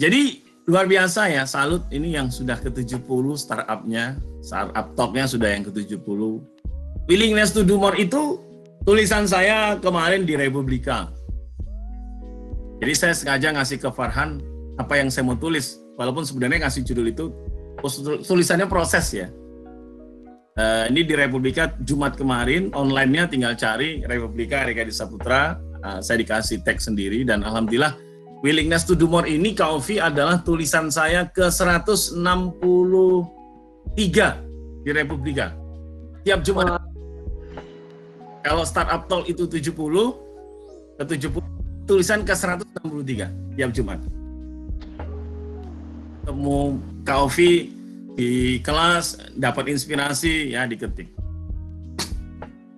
Jadi luar biasa ya, salut ini yang sudah ke-70 startup-nya, startup top-nya sudah yang ke-70. Willingness to do more itu tulisan saya kemarin di Republika. Jadi saya sengaja ngasih ke Farhan apa yang saya mau tulis, walaupun sebenarnya ngasih judul itu tulisannya proses ya. Ini di Republika Jumat kemarin, online-nya tinggal cari Republika Rika Disaputra, saya dikasih teks sendiri dan alhamdulillah Willingness to do more ini Kak Ovi adalah tulisan saya ke 163 di Republika. Tiap Jumat. Kalau startup talk itu 70, ke 70 tulisan ke 163 tiap Jumat. Ketemu Kak Ovi di kelas, dapat inspirasi, ya diketik.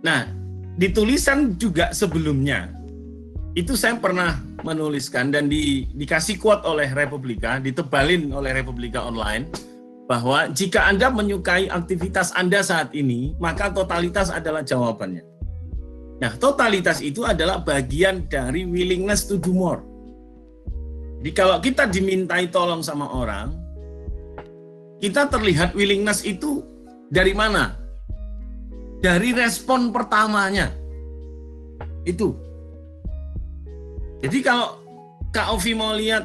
Nah, di tulisan juga sebelumnya, itu saya pernah menuliskan dan dikasih quote oleh Republika, ditebalin oleh Republika Online, bahwa jika Anda menyukai aktivitas Anda saat ini, maka totalitas adalah jawabannya. Nah, totalitas itu adalah bagian dari willingness to do more. Jadi kalau kita dimintai tolong sama orang, kita terlihat willingness itu dari mana? Dari respon pertamanya. Itu. Jadi kalau Kak Ovi mau lihat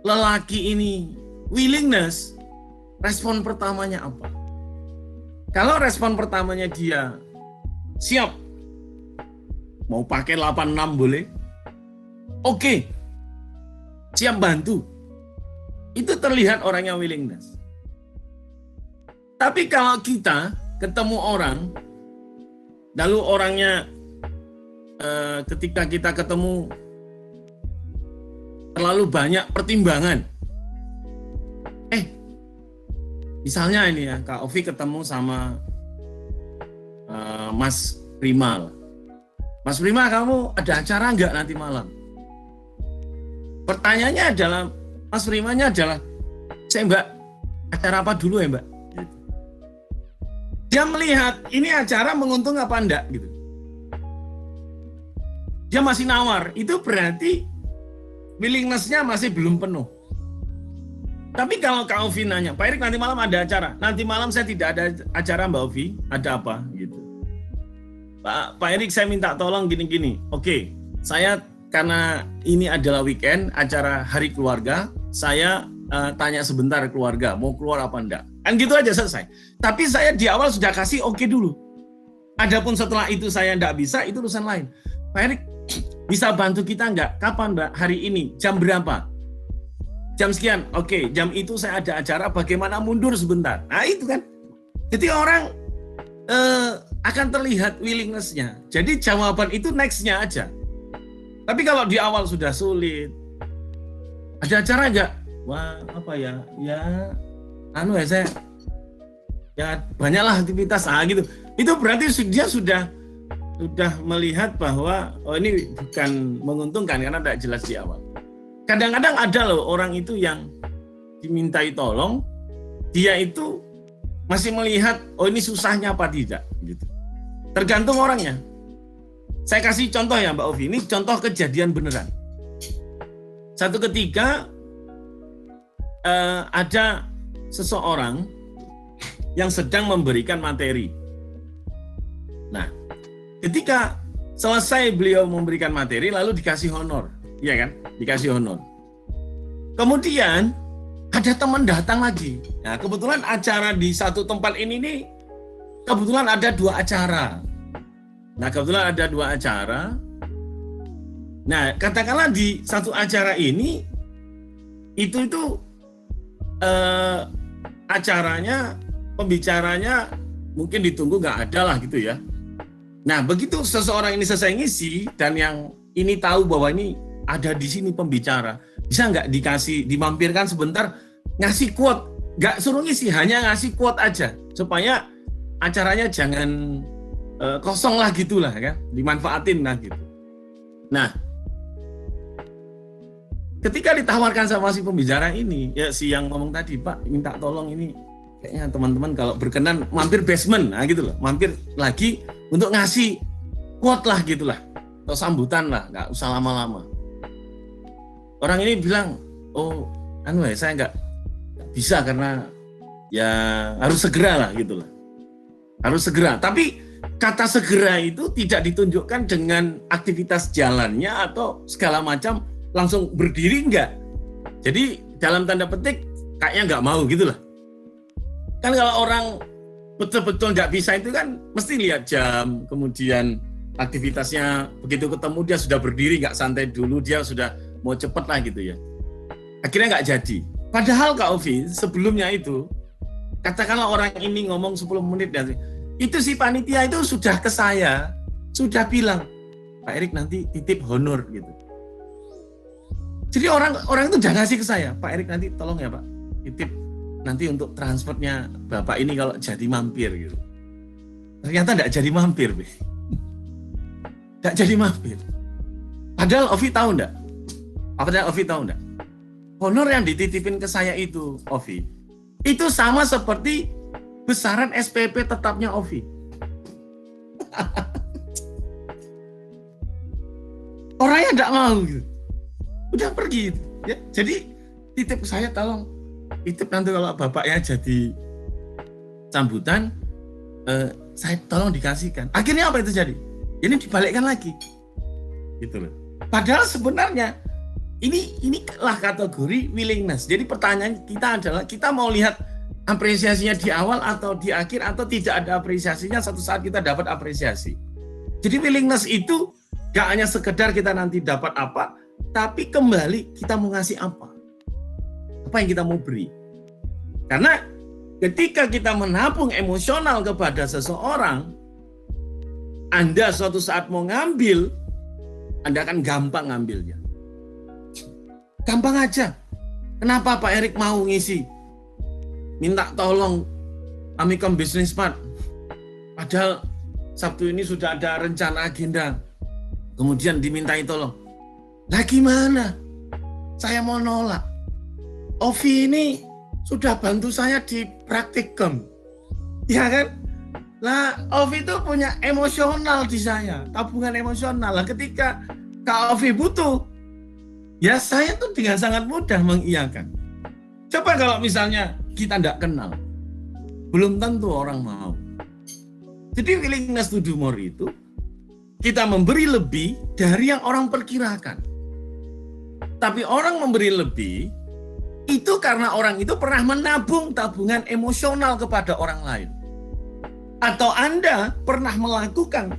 lelaki ini willingness, respon pertamanya apa? Kalau respon pertamanya dia siap, mau pakai 86 boleh? Oke, siap bantu. Itu terlihat orangnya willingness. Tapi kalau kita ketemu orang, lalu orangnya ketika kita ketemu terlalu banyak pertimbangan. Misalnya ini ya, Kak Ovi ketemu sama Mas Prima. Mas Prima, kamu ada acara nggak nanti malam? Pertanyaannya adalah, Mas Primanya adalah, saya Mbak, acara apa dulu ya Mbak? Dia melihat ini acara menguntung apa enggak gitu. Dia masih nawar, itu berarti willingness-nya masih belum penuh. Tapi kalau Kak Ovi nanya, Pak Erik nanti malam ada acara, nanti malam saya tidak ada acara Mbak Ovi, ada apa? Gitu. Pak Erik saya minta tolong gini-gini, oke, saya karena ini adalah weekend, acara hari keluarga, saya tanya sebentar keluarga, mau keluar apa enggak? Kan gitu aja selesai. Tapi saya di awal sudah kasih oke dulu. Adapun setelah itu saya enggak bisa, itu urusan lain. Pak Erik, bisa bantu kita enggak? Kapan Mbak? Hari ini? Jam berapa? Jam sekian. Oke, jam itu saya ada acara, bagaimana mundur sebentar? Nah itu kan. Jadi orang akan terlihat willingness-nya. Jadi jawaban itu next-nya aja. Tapi kalau di awal sudah sulit, ada acara enggak? Wah, apa ya? Ya, saya ya banyaklah aktivitas gitu. Itu berarti dia sudah melihat bahwa ini bukan menguntungkan karena tidak jelas di awal. Kadang-kadang ada loh orang itu yang dimintai tolong, dia itu masih melihat ini susahnya apa tidak gitu. Tergantung orangnya. Saya kasih contoh ya Mbak Ovi, ini contoh kejadian beneran. Satu ketika ada seseorang yang sedang memberikan materi. Nah, ketika selesai beliau memberikan materi, lalu dikasih honor, iya kan? Dikasih honor. Kemudian ada teman datang lagi. Nah, kebetulan acara di satu tempat ini nih, kebetulan ada 2 acara. Nah, katakanlah di satu acara ini, itu acaranya, pembicaranya mungkin ditunggu nggak ada lah gitu ya. Nah, begitu seseorang ini selesai ngisi dan yang ini tahu bahwa ini ada di sini pembicara, bisa nggak dimampirkan sebentar ngasih quote, nggak suruh ngisi, hanya ngasih quote aja supaya acaranya jangan kosong lah gitulah kan, dimanfaatin lah gitu. Nah, ketika ditawarkan sama si pembicara ini, ya si yang ngomong tadi, Pak minta tolong ini kayaknya teman-teman kalau berkenan mampir basement, nah gitu loh, mampir lagi untuk ngasih quote lah gitulah, atau sambutan lah, nggak usah lama-lama. Orang ini bilang, oh saya nggak bisa karena ya harus segera lah gitu lah. Harus segera. Tapi kata segera itu tidak ditunjukkan dengan aktivitas jalannya atau segala macam langsung berdiri, enggak. Jadi dalam tanda petik kayaknya nggak mau gitu lah. Kan kalau orang betul-betul nggak bisa itu kan mesti lihat jam, kemudian aktivitasnya begitu ketemu dia sudah berdiri, nggak santai dulu, dia sudah mau cepet lah gitu ya. Akhirnya nggak jadi. Padahal Kak Ovi sebelumnya itu, katakanlah orang ini ngomong 10 menit dan itu si panitia itu sudah ke saya, sudah bilang, Pak Erik nanti titip honor gitu. Jadi orang itu jangan ngasih ke saya, Pak Erik nanti tolong ya Pak, titip nanti untuk transportnya Bapak ini kalau jadi mampir gitu. Ternyata enggak jadi mampir, Be. Enggak jadi mampir. Padahal Ovi tahu enggak? Padahal Ovi tahu enggak? Honor yang dititipin ke saya itu, Ovi, itu sama seperti besaran SPP tetapnya Ovi. Orangnya enggak mau gitu. Udah pergi gitu. Ya, jadi titip saya tolong titip nanti kalau bapaknya jadi sambutan, saya tolong dikasihkan. Akhirnya apa itu jadi? Ini dibalikkan lagi, gitu loh. Padahal sebenarnya ini lah kategori willingness. Jadi pertanyaan kita adalah kita mau lihat apresiasinya di awal atau di akhir atau tidak ada apresiasinya, satu saat kita dapat apresiasi. Jadi willingness itu gak hanya sekedar kita nanti dapat apa, tapi kembali kita mau ngasih apa yang kita mau beri. Karena ketika kita menabung emosional kepada seseorang, Anda suatu saat mau ngambil, Anda akan gampang ngambilnya. Gampang aja. Kenapa Pak Erik mau ngisi? Minta tolong Amikom Business Part. Padahal Sabtu ini sudah ada rencana agenda. Kemudian dimintai tolong. Lah gimana? Saya mau nolak. Ovi ini sudah bantu saya di praktikum. Ya kan? Lah Ovi itu punya emosional di saya, tabungan emosional. Lah ketika Kak Ovi butuh, ya saya tuh dengan sangat mudah mengiyakan. Coba kalau misalnya kita tidak kenal, belum tentu orang mau. Jadi willingness to do more itu, kita memberi lebih dari yang orang perkirakan. Tapi orang memberi lebih, itu karena orang itu pernah menabung tabungan emosional kepada orang lain. Atau Anda pernah melakukan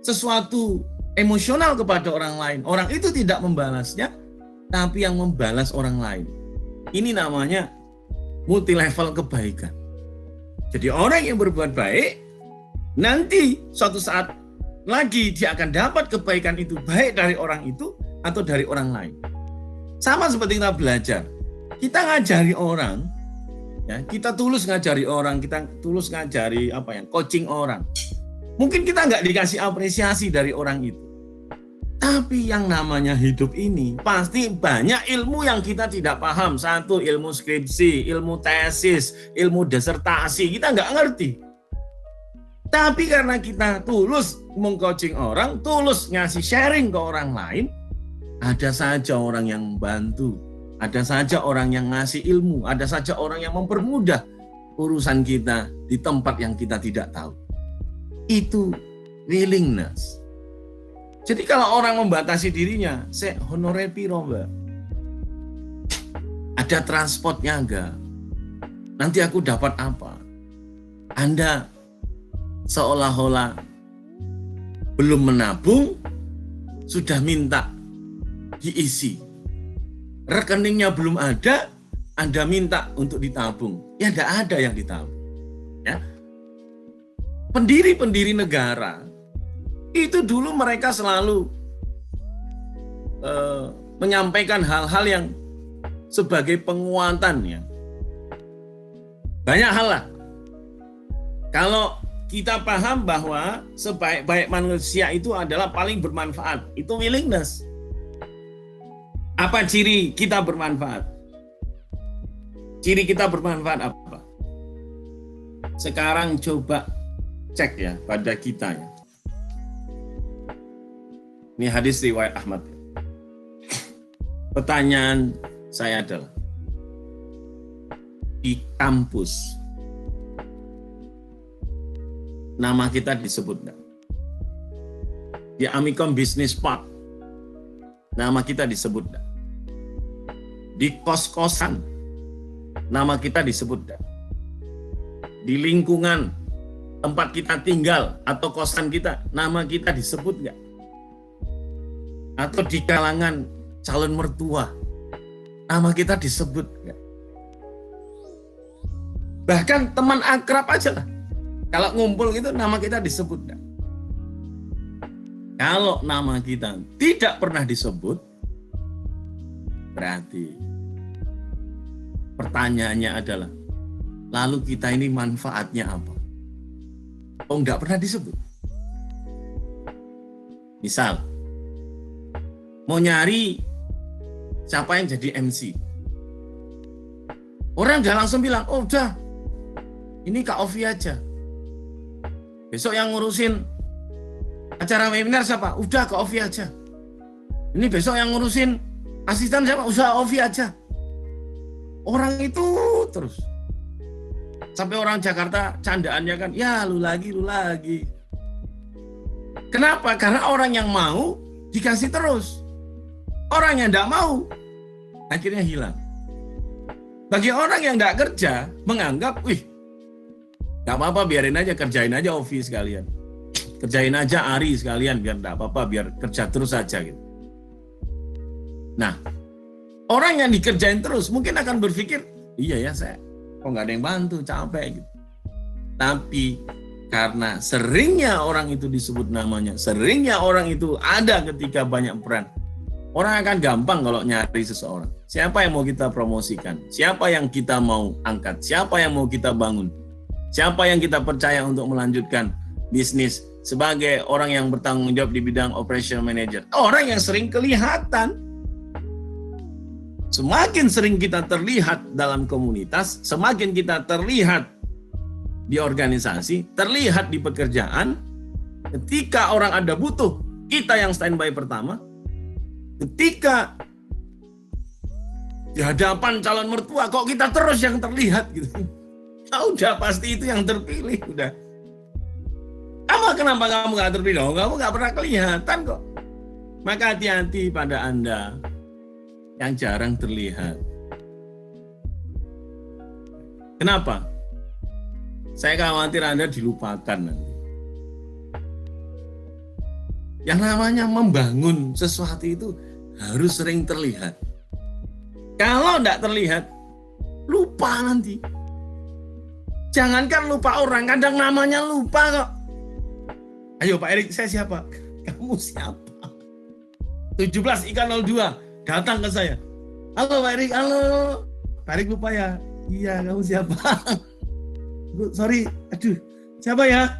sesuatu emosional kepada orang lain. Orang itu tidak membalasnya, tapi yang membalas orang lain. Ini namanya multi level kebaikan. Jadi orang yang berbuat baik, nanti suatu saat lagi dia akan dapat kebaikan itu, baik dari orang itu atau dari orang lain. Sama seperti kita belajar. Kita ngajari orang, ya, kita tulus ngajari orang, kita tulus ngajari coaching orang. Mungkin kita nggak dikasih apresiasi dari orang itu. Tapi yang namanya hidup ini pasti banyak ilmu yang kita tidak paham. Satu, ilmu skripsi, ilmu tesis, ilmu disertasi, kita nggak ngerti. Tapi karena kita tulus meng-coaching orang, tulus ngasih sharing ke orang lain, ada saja orang yang membantu, ada saja orang yang ngasih ilmu, ada saja orang yang mempermudah urusan kita di tempat yang kita tidak tahu. Itu willingness. Jadi kalau orang membatasi dirinya, saya honore piro Mbak? Ada transportnya enggak? Nanti aku dapat apa? Anda seolah-olah belum menabung, sudah minta diisi. Rekeningnya belum ada, Anda minta untuk ditabung. Ya enggak ada yang ditabung. Ya. Pendiri-pendiri negara itu dulu mereka selalu menyampaikan hal-hal yang sebagai penguatan ya. Banyak hal lah. Kalau kita paham bahwa sebaik-baik manusia itu adalah paling bermanfaat, itu willingness. Apa ciri kita bermanfaat? Ciri kita bermanfaat apa? Sekarang coba cek ya pada kita ya. Ini hadis riwayat Ahmad. Pertanyaan saya adalah di kampus nama kita disebut enggak? Di Amikom Business Park nama kita disebut enggak? Di kos-kosan nama kita disebut enggak? Di lingkungan tempat kita tinggal atau kosan kita nama kita disebut enggak? Atau di kalangan calon mertua nama kita disebut enggak? Bahkan teman akrab aja lah. Kalau ngumpul gitu nama kita disebut enggak? Kalau nama kita tidak pernah disebut, berarti pertanyaannya adalah, lalu kita ini manfaatnya apa? Oh, enggak pernah disebut. Misal, mau nyari siapa yang jadi MC. Orang udah langsung bilang, oh udah, ini Kak Ovi aja. Besok yang ngurusin acara webinar siapa? Udah Kak Ovi aja. Ini besok yang ngurusin asisten siapa? Udah Ovi aja. Orang itu terus. Sampai orang Jakarta candaannya kan, ya lu lagi. Kenapa? Karena orang yang mau dikasih terus. Orang yang enggak mau akhirnya hilang. Bagi orang yang enggak kerja, menganggap, wih, enggak apa-apa, biarin aja, kerjain aja Ovi sekalian. Kerjain aja Ari sekalian, biar enggak apa-apa, biar kerja terus aja gitu. Nah, orang yang dikerjain terus mungkin akan berpikir, iya ya saya, kok nggak ada yang bantu, capek gitu. Tapi karena seringnya orang itu disebut namanya, seringnya orang itu ada ketika banyak peran, orang akan gampang kalau nyari seseorang. Siapa yang mau kita promosikan? Siapa yang kita mau angkat? Siapa yang mau kita bangun? Siapa yang kita percaya untuk melanjutkan bisnis sebagai orang yang bertanggung jawab di bidang operational manager? Orang yang sering kelihatan. Semakin sering kita terlihat dalam komunitas, semakin kita terlihat di organisasi, terlihat di pekerjaan, ketika orang ada butuh, kita yang standby pertama. Ketika di hadapan calon mertua, kok kita terus yang terlihat gitu. Udah pasti itu yang terpilih, udah. Kenapa kamu gak terpilih? Kamu gak pernah kelihatan kok. Maka hati-hati pada Anda yang jarang terlihat. Kenapa? Saya khawatir Anda dilupakan nanti. Yang namanya membangun sesuatu itu harus sering terlihat. Kalau tidak terlihat, lupa nanti. Jangankan lupa orang, kadang namanya lupa kok. Ayo Pak Erik, saya siapa? Kamu siapa? 17 ikan 02 datang ke saya. Halo Pak Erik, halo. Pak Erik lupa ya? Iya, kamu siapa? Sorry, aduh, siapa ya?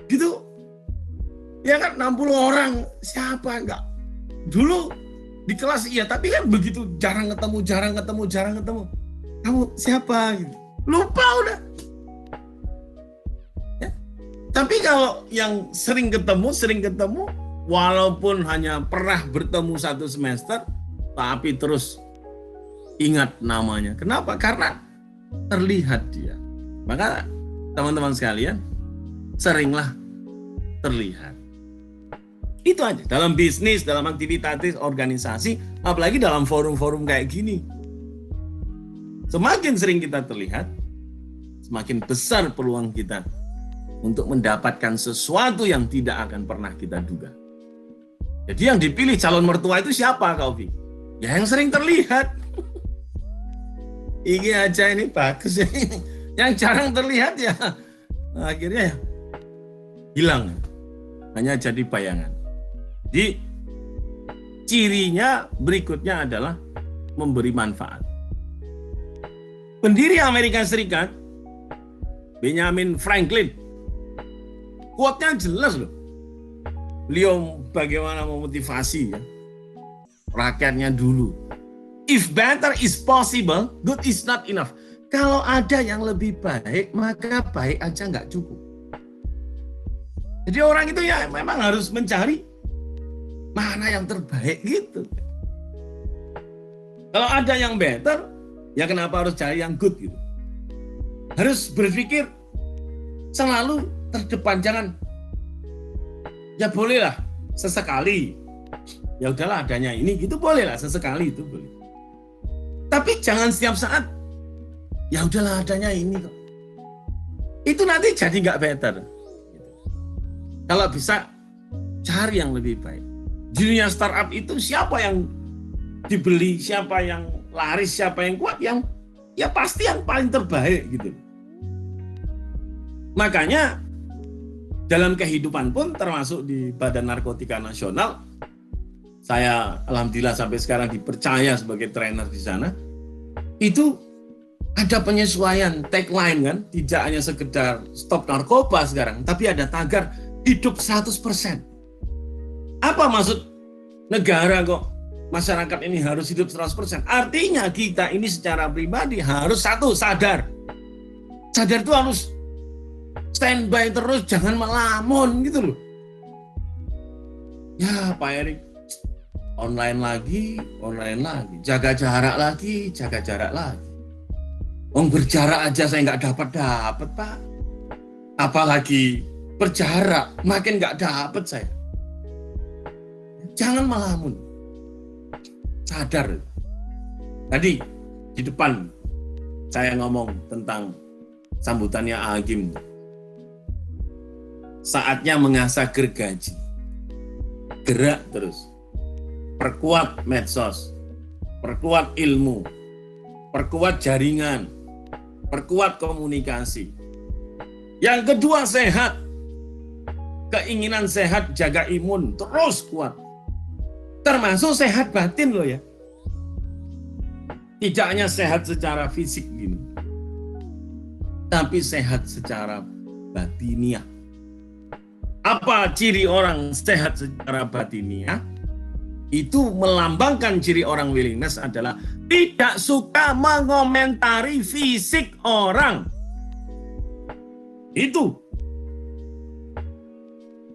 Gitu. Ya kan 60 orang, siapa enggak? Dulu di kelas iya, tapi kan begitu jarang ketemu. Kamu siapa? Gitu. Lupa udah. Ya. Tapi kalau yang sering ketemu, walaupun hanya pernah bertemu satu semester, tapi terus ingat namanya. Kenapa? Karena terlihat dia. Maka teman-teman sekalian, seringlah terlihat. Itu aja. Dalam bisnis, dalam aktivitas organisasi, apalagi dalam forum-forum kayak gini. Semakin sering kita terlihat, semakin besar peluang kita untuk mendapatkan sesuatu yang tidak akan pernah kita duga. Jadi yang dipilih calon mertua itu siapa, Kak Ovi? Ya yang sering terlihat. Ini aja ini bagus ya. Yang jarang terlihat ya akhirnya hilang. Hanya jadi bayangan. Jadi cirinya berikutnya adalah memberi manfaat. Pendiri Amerika Serikat, Benjamin Franklin, quote-nya jelas loh. Beliau bagaimana memotivasi ya, rakyatnya dulu. If better is possible, good is not enough. Kalau ada yang lebih baik, maka baik aja nggak cukup. Jadi orang itu ya memang harus mencari mana yang terbaik gitu. Kalau ada yang better, ya kenapa harus cari yang good gitu? Harus berpikir selalu terdepan, jangan ya bolehlah sesekali. Ya udahlah adanya ini gitu bolehlah sesekali itu boleh. Tapi jangan setiap saat ya udahlah adanya ini kok. Itu nanti jadi nggak better. Kalau bisa cari yang lebih baik. Dunia startup itu siapa yang dibeli, siapa yang laris, siapa yang kuat, yang ya pasti yang paling terbaik gitu. Makanya dalam kehidupan pun termasuk di Badan Narkotika Nasional, saya alhamdulillah sampai sekarang dipercaya sebagai trainer di sana. Itu ada penyesuaian tagline kan, tidak hanya sekedar stop narkoba sekarang, tapi ada tagar hidup 100%. Apa maksud negara kok masyarakat ini harus hidup 100%? Artinya kita ini secara pribadi harus satu, sadar. Sadar itu harus standby terus, jangan melamun gitu loh. Ya Pak Erik, online lagi, jaga jarak lagi. Berjarak aja saya nggak dapat Pak. Apalagi berjarak, makin nggak dapat saya. Jangan melamun. Sadar. Tadi di depan saya ngomong tentang sambutannya Agim. Saatnya mengasah gergaji. Gerak terus. Perkuat medsos. Perkuat ilmu. Perkuat jaringan. Perkuat komunikasi. Yang kedua sehat. Keinginan sehat, jaga imun, terus kuat. Termasuk sehat batin loh ya. Tidak hanya sehat secara fisik gini, tapi sehat secara batiniah. Apa ciri orang sehat secara batiniah? Itu melambangkan ciri orang willingness adalah tidak suka mengomentari fisik orang. Itu.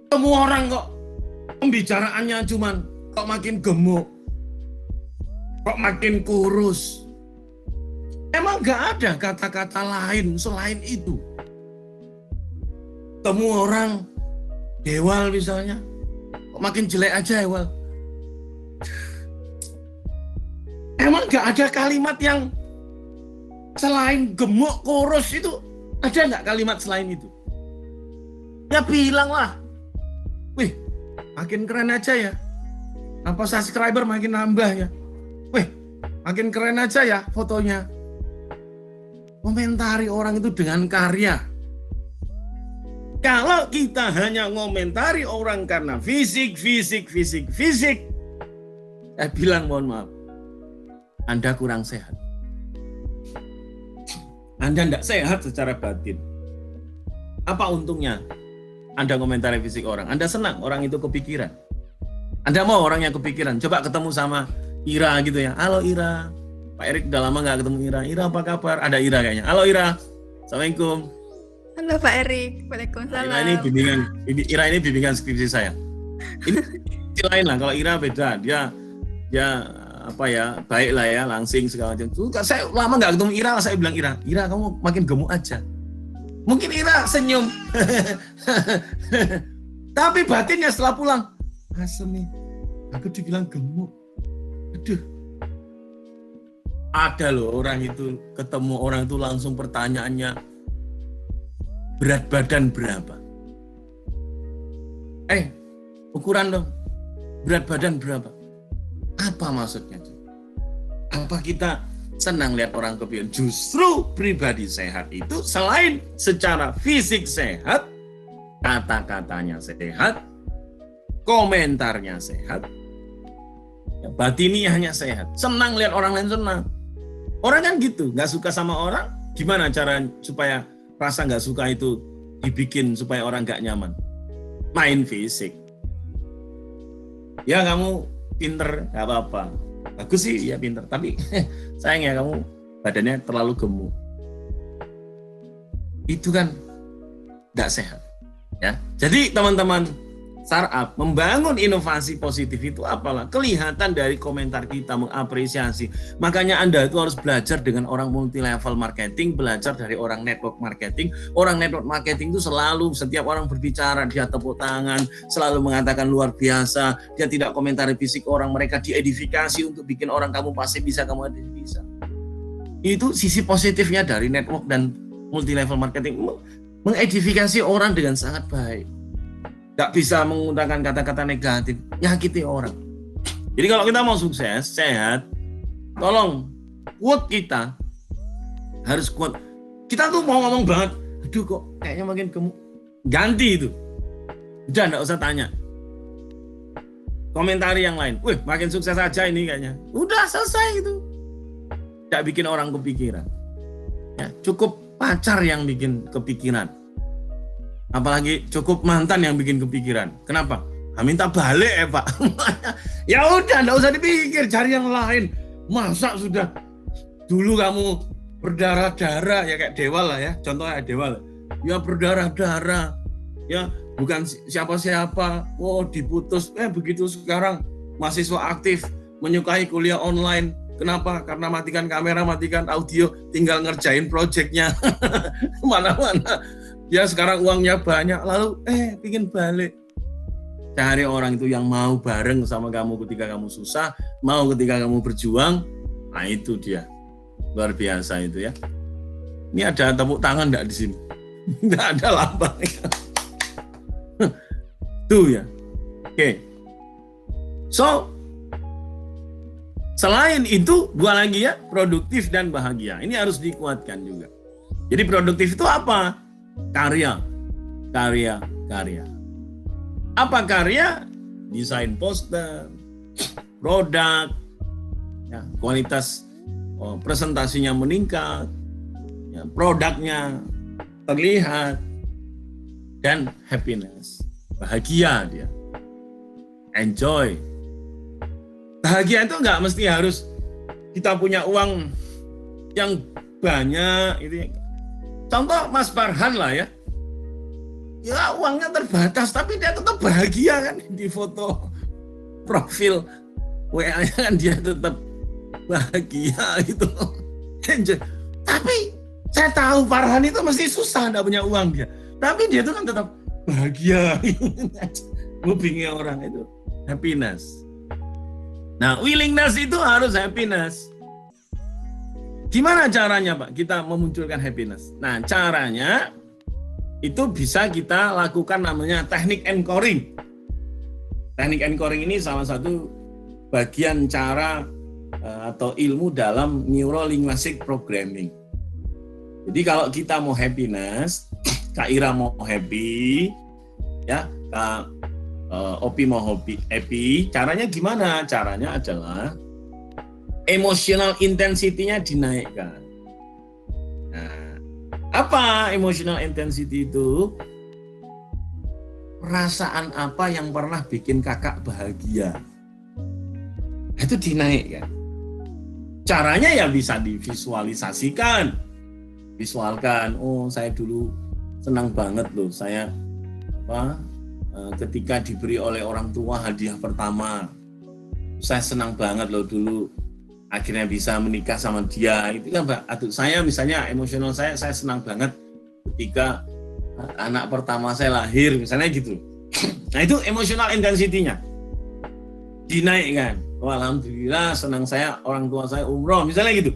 Semua orang kok pembicaraannya cuman kok makin gemuk, kok makin kurus. Emang gak ada kata-kata lain selain itu. Temu orang Dewal misalnya, kok makin jelek aja Dewal. Emang gak ada kalimat yang selain gemuk, kurus itu, ada nggak kalimat selain itu? Ya bilanglah, wih makin keren aja ya, apa subscriber makin nambah ya, wih makin keren aja ya fotonya. Komentari orang itu dengan karya. Kalau kita hanya ngomentari orang karena fisik, saya bilang mohon maaf, Anda kurang sehat. Anda tidak sehat secara batin. Apa untungnya Anda komentari fisik orang? Anda senang orang itu kepikiran. Anda mau orang yang kepikiran. Coba ketemu sama Ira gitu ya. Halo Ira. Pak Erik udah lama nggak ketemu Ira. Ira apa kabar? Ada Ira kayaknya. Halo Ira. Assalamualaikum. Halo Pak Erik. Waalaikumsalam. Ira ini bimbingan skripsi saya. Ini lain lah. Kalau Ira beda. Dia apa ya, baik lah ya, langsing segala macam. Saya lama nggak ketemu Ira, saya bilang Ira kamu makin gemuk aja. Mungkin Ira senyum. Tapi batinnya setelah pulang, asem nih, aku dibilang gemuk. Aduh. Ada loh orang itu, ketemu orang itu langsung pertanyaannya, berat badan berapa? Ukuran dong, berat badan berapa? Apa maksudnya? Apa kita senang lihat orang kepikiran? Justru pribadi sehat itu selain secara fisik sehat, kata-katanya sehat, komentarnya sehat, ya batiniahnya sehat. Senang lihat orang lain senang. Orang kan gitu, nggak suka sama orang, gimana cara supaya rasa nggak suka itu dibikin supaya orang nggak nyaman? Main fisik. Ya kamu pinter, nggak apa-apa. Bagus sih, ya pinter. Tapi sayang ya kamu badannya terlalu gemuk. Itu kan nggak sehat. Ya, jadi teman-teman startup membangun inovasi positif itu apalah kelihatan dari komentar kita mengapresiasi. Makanya Anda itu harus belajar dengan orang multi level marketing, belajar dari orang network marketing. Orang network marketing itu selalu setiap orang berbicara dia tepuk tangan, selalu mengatakan luar biasa, dia tidak komentari fisik orang, mereka diedifikasi untuk bikin orang kamu pasti bisa, kamu bisa. Itu sisi positifnya dari network dan multi level marketing, mengedifikasi orang dengan sangat baik. Gak bisa menggunakan kata-kata negatif, nyakiti orang. Jadi kalau kita mau sukses, sehat, tolong quote kita harus quote. Kita tuh mau ngomong banget, aduh kok kayaknya makin ganti itu. Udah gak usah tanya. Komentari yang lain, wih makin sukses aja ini kayaknya. Udah selesai itu. Gak bikin orang kepikiran. Ya, cukup pacar yang bikin kepikiran. Apalagi cukup mantan yang bikin kepikiran. Kenapa? Minta balik ya Pak. Ya udah, enggak usah dipikir, cari yang lain. Masa sudah dulu kamu berdarah-darah ya kayak Dewa lah ya. Contohnya Dewa lah. Ya berdarah-darah. Ya bukan siapa-siapa. Oh diputus. Begitu sekarang mahasiswa aktif menyukai kuliah online. Kenapa? Karena matikan kamera, matikan audio, tinggal ngerjain proyeknya. Mana-mana. Ya sekarang uangnya banyak, lalu pingin balik. Cari orang itu yang mau bareng sama kamu ketika kamu susah, mau ketika kamu berjuang. Nah itu dia, luar biasa itu ya. Ini ada tepuk tangan enggak di sini? Enggak ada lambangnya. Tuh ya. Oke. So, selain itu, dua lagi ya, produktif dan bahagia. Ini harus dikuatkan juga. Jadi produktif itu apa? Karya. Apa karya? Desain poster, produk, ya, kualitas presentasinya meningkat, ya, produknya terlihat, dan happiness. Bahagia dia. Enjoy. Bahagia itu nggak mesti harus kita punya uang yang banyak. Contoh Mas Farhan lah ya. Ya uangnya terbatas tapi dia tetap bahagia kan di foto profil WA-nya kan dia tetap bahagia gitu. Tapi saya tahu Farhan itu mesti susah enggak punya uang dia. Tapi dia itu kan tetap bahagia. Ngupingnya orang itu happiness. Nah, willingness itu harus happiness. Gimana caranya Pak kita memunculkan happiness? Nah caranya itu bisa kita lakukan namanya teknik anchoring. Teknik anchoring ini salah satu bagian cara atau ilmu dalam neuro-linguistic programming. Jadi kalau kita mau happiness, Kak Ira mau happy, ya Kak Opi mau happy, caranya gimana? Caranya adalah emotional intensity-nya dinaikkan. Nah, apa emotional intensity itu? Perasaan apa yang pernah bikin kakak bahagia? Itu dinaikkan. Caranya ya bisa divisualisasikan. Visualkan, oh saya dulu senang banget loh, saya ketika diberi oleh orang tua hadiah pertama. Saya senang banget loh dulu akhirnya bisa menikah sama dia. Itu kan Mbak, saya misalnya emosional saya senang banget ketika anak pertama saya lahir misalnya gitu. Nah itu emotional intensity-nya dinaikkan. Oh, alhamdulillah senang saya orang tua saya umroh misalnya gitu,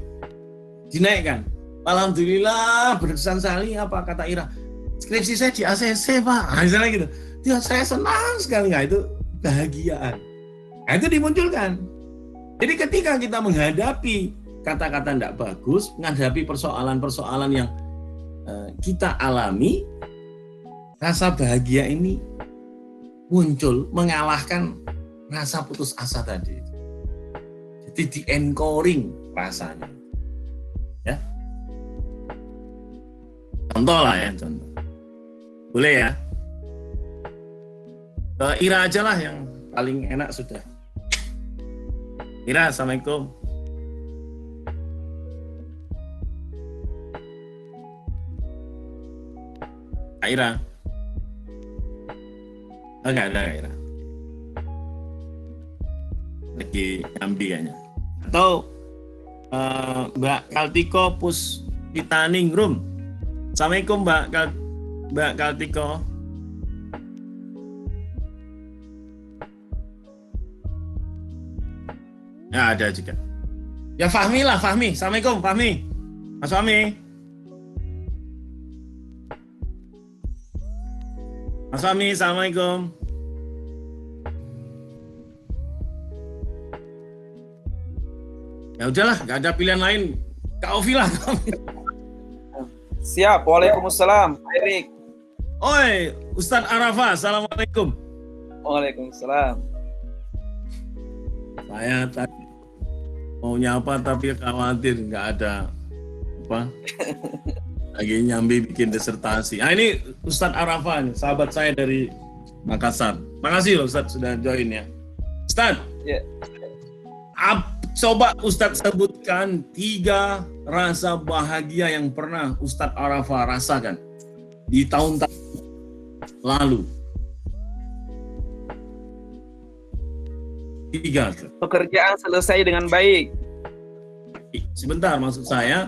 dinaikkan. Alhamdulillah berkesan sekali apa kata Ira, skripsi saya di ACC Pak, nah, misalnya gitu. Ya, saya senang sekali, nggak itu bahagiaan. Nah, itu dimunculkan. Jadi ketika kita menghadapi kata-kata tidak bagus, menghadapi persoalan-persoalan yang kita alami, rasa bahagia ini muncul mengalahkan rasa putus asa tadi. Jadi di-anchoring rasanya. Ya. Contoh lah ya, contoh. Boleh ya? Ira aja lah yang paling enak sudah. Ira, assalamualaikum. Ira. Enggak ada Ira. Lagi Jambi kayaknya. Atau Mbak Kaltiko Puspitaningrum. Assalamualaikum Mbak Kaltiko. Ya ada juga. Ya Fahmi lah, Fahmi. Assalamualaikum Fahmi. Mas Fahmi. Mas Fahmi, Assalamualaikum. Ya udahlah, nggak ada pilihan lain. Kak Ovi lah. Siap. Waalaikumsalam, Pak Erik. Oi, Ustadz Arafah. Assalamualaikum. Waalaikumsalam. Saya tadi mau nyapa tapi khawatir nggak ada apa. Lagi nyambi bikin disertasi. Nah ini Ustadz Arafah, sahabat saya dari Makassar. Makasih loh Ustadz sudah join ya. Ustadz, Ya. Coba Ustadz sebutkan 3 rasa bahagia yang pernah Ustadz Arafah rasakan di tahun-tahun lalu. 3. Pekerjaan selesai dengan baik. Sebentar, maksud saya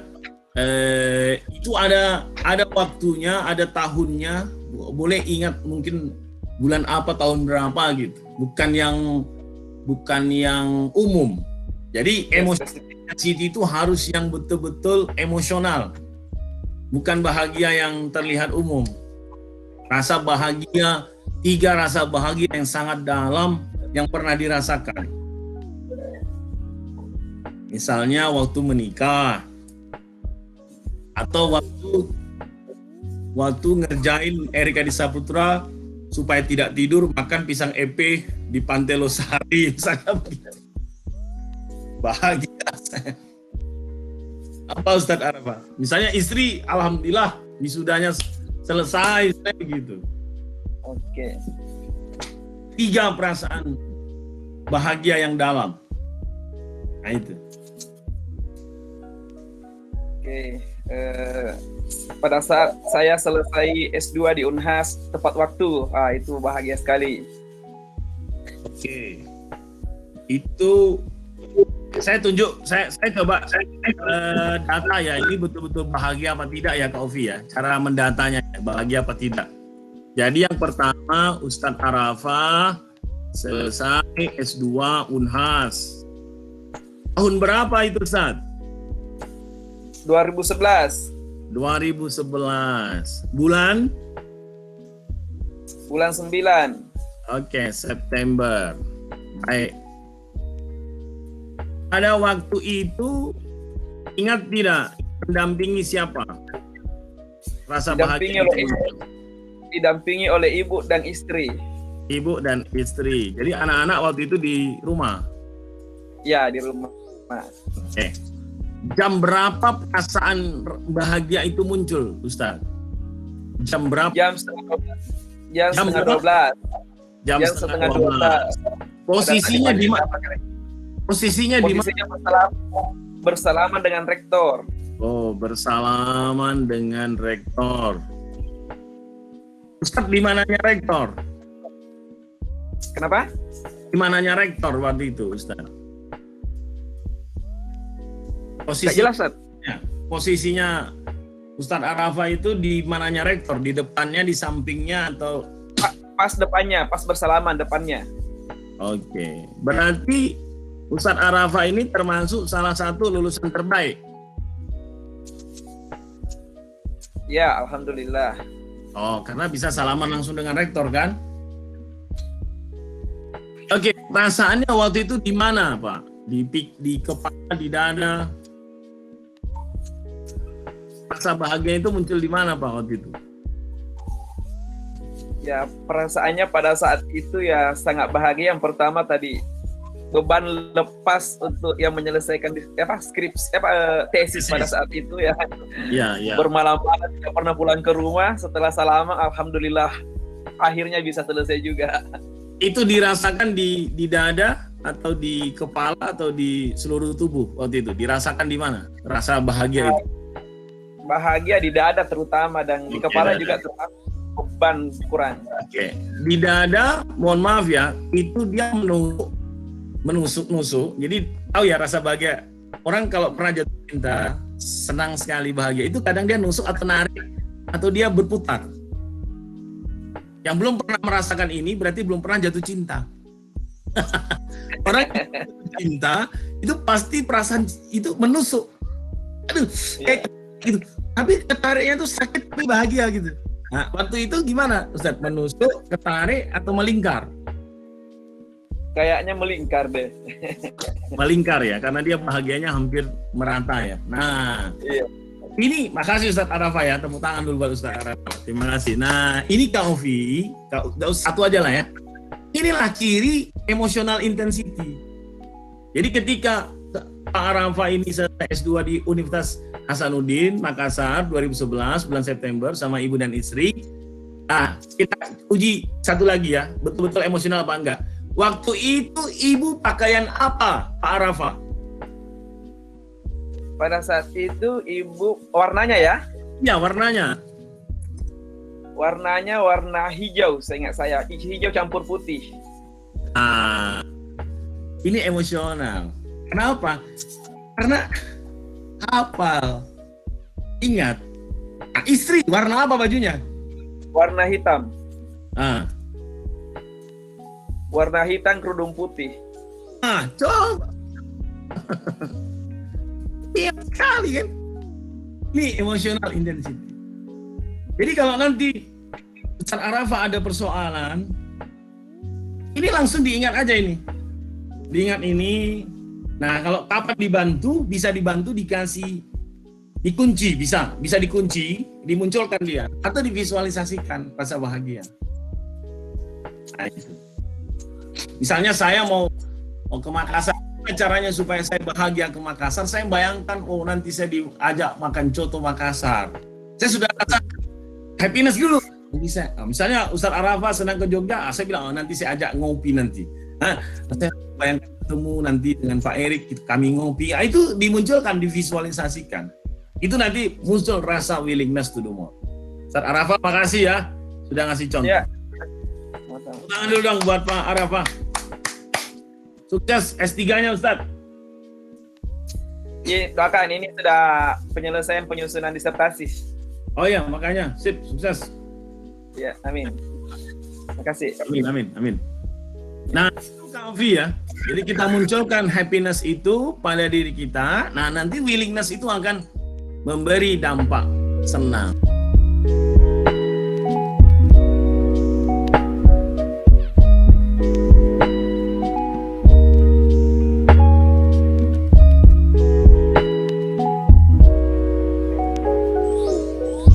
itu ada waktunya, ada tahunnya, boleh ingat mungkin bulan apa, tahun berapa gitu. Bukan yang umum. Jadi emosi itu harus yang betul-betul emosional. Bukan bahagia yang terlihat umum. Rasa bahagia, 3 rasa bahagia yang sangat dalam yang pernah dirasakan. Misalnya waktu menikah, atau waktu ngerjain Erika di Saputra supaya tidak tidur makan pisang epe di Pantai Losari, misalnya begitu. Bahagia saya. Apa Ustadz Arafah? Misalnya istri, alhamdulillah wisudanya selesai, begitu. Oke. 3 perasaan bahagia yang dalam. Nah itu. Oke. Pada saat saya selesai S2 di Unhas tepat waktu, itu bahagia sekali. Oke. Itu saya coba data ya, ini betul-betul bahagia apa tidak ya Kak Ovi ya, cara mendatanya bahagia apa tidak. Jadi yang pertama Ustadz Arafah selesai S2 Unhas. Tahun berapa itu Ustadz? 2011. 2011. Bulan? Bulan 9. Oke, September. Baik. Pada waktu itu ingat tidak mendampingi siapa? Rasa bahagia Didampingi oleh ibu dan istri. Ibu dan istri. Jadi anak-anak waktu itu di rumah. Ya, di rumah. Oke. Jam berapa perasaan bahagia itu muncul, Ustaz? Jam berapa? Jam setengah 12. Jam setengah 12. Posisinya di mana? Posisinya di mana? Bersalaman dengan rektor. Oh, bersalaman dengan rektor. Ustaz, di mananya rektor? Kenapa? Di mananya rektor waktu itu, Ustaz? Posisinya Ustadz Arafah itu di mananya rektor? Di depannya, di sampingnya, atau? Pas depannya, pas bersalaman depannya. Oke. Berarti Ustadz Arafah ini termasuk salah satu lulusan terbaik? Ya, alhamdulillah. Oh, karena bisa salaman langsung dengan rektor kan? Oke, perasaannya waktu itu di mana, Pak? Di kepala, di dada? Rasa bahagia itu muncul di mana Pak waktu itu? Ya, perasaannya pada saat itu ya sangat bahagia. Yang pertama tadi beban lepas untuk yang menyelesaikan tesis pada saat itu ya. Iya. Bermalam-malam tidak pernah pulang ke rumah. Setelah salaman, alhamdulillah akhirnya bisa selesai juga. Itu dirasakan di dada atau di kepala atau di seluruh tubuh waktu itu? Dirasakan di mana? Rasa bahagia itu? Bahagia di dada terutama dan di kepala juga terutama. beban kurang. Oke. Di dada, mohon maaf ya, itu dia menusuk-nusuk. Jadi tahu ya rasa bahagia. Orang kalau pernah jatuh cinta, senang sekali bahagia. Itu kadang dia nusuk atau narik, atau dia berputar. Yang belum pernah merasakan ini berarti belum pernah jatuh cinta. Orang yang jatuh cinta itu pasti perasaan itu menusuk. Aduh, kayak gitu. Tapi ketariknya tuh sakit tapi bahagia gitu. Nah, waktu itu gimana, Ustaz? Menusuk, ketarik, atau melingkar? Kayaknya melingkar deh. Melingkar ya, karena dia bahagianya hampir merata ya. Nah, Iya. ini makasih Ustaz Arafa ya, tepuk tangan dulu buat Ustaz Arafa. Terima kasih. Nah, ini Kak Ovi, satu aja lah ya. Inilah ciri emotional intensity. Jadi ketika Pak Arafa ini selesai S2 di Universitas Hasanuddin, Makassar 2011 bulan September sama ibu dan istri. Nah, kita uji satu lagi ya, betul-betul emosional apa enggak. Waktu itu ibu pakaian apa, Pak Arafa? Pada saat itu ibu warnanya ya? Ya, warnanya. Warnanya warna hijau, seingat saya. Hijau campur putih. Nah, ini emosional. Kenapa? Karena hafal. Ingat. Nah, istri warna apa bajunya? Warna hitam. Ah. Warna hitam kerudung putih. Nah, coba. Tiap sekali kan. Ini emotional intensity. Jadi kalau nanti Ustaz Arafa ada persoalan, ini langsung diingat aja ini. Diingat ini. Nah, kalau kapan dibantu, bisa dibantu dikasih dikunci, bisa dikunci, dimunculkan dia atau divisualisasikan rasa bahagia. Nah, itu. Misalnya saya mau ke Makassar, caranya supaya saya bahagia ke Makassar, saya bayangkan nanti saya diajak makan coto Makassar. Saya sudah rasa happiness dulu. Bisa. Misalnya Ustaz Arafa senang ke Jogja, saya bilang nanti saya ajak ngopi nanti. Nah, saya bayangkan ketemu nanti dengan Pak Erik, kami ngopi. Nah, itu dimunculkan, divisualisasikan. Itu nanti muncul rasa willingness to do more. Ustaz Arafa, makasih ya sudah ngasih contoh. Ya. Tangan dulu dong buat Pak Arafa. Sukses S3-nya Ustaz. Iya, doakan ini sudah penyelesaian penyusunan disertasi. Oh ya, makanya sip, sukses. Ya, amin. Terima kasih. Amin. Nah, itu Kak Ovi ya. Jadi kita munculkan happiness itu pada diri kita. Nah, nanti willingness itu akan memberi dampak senang.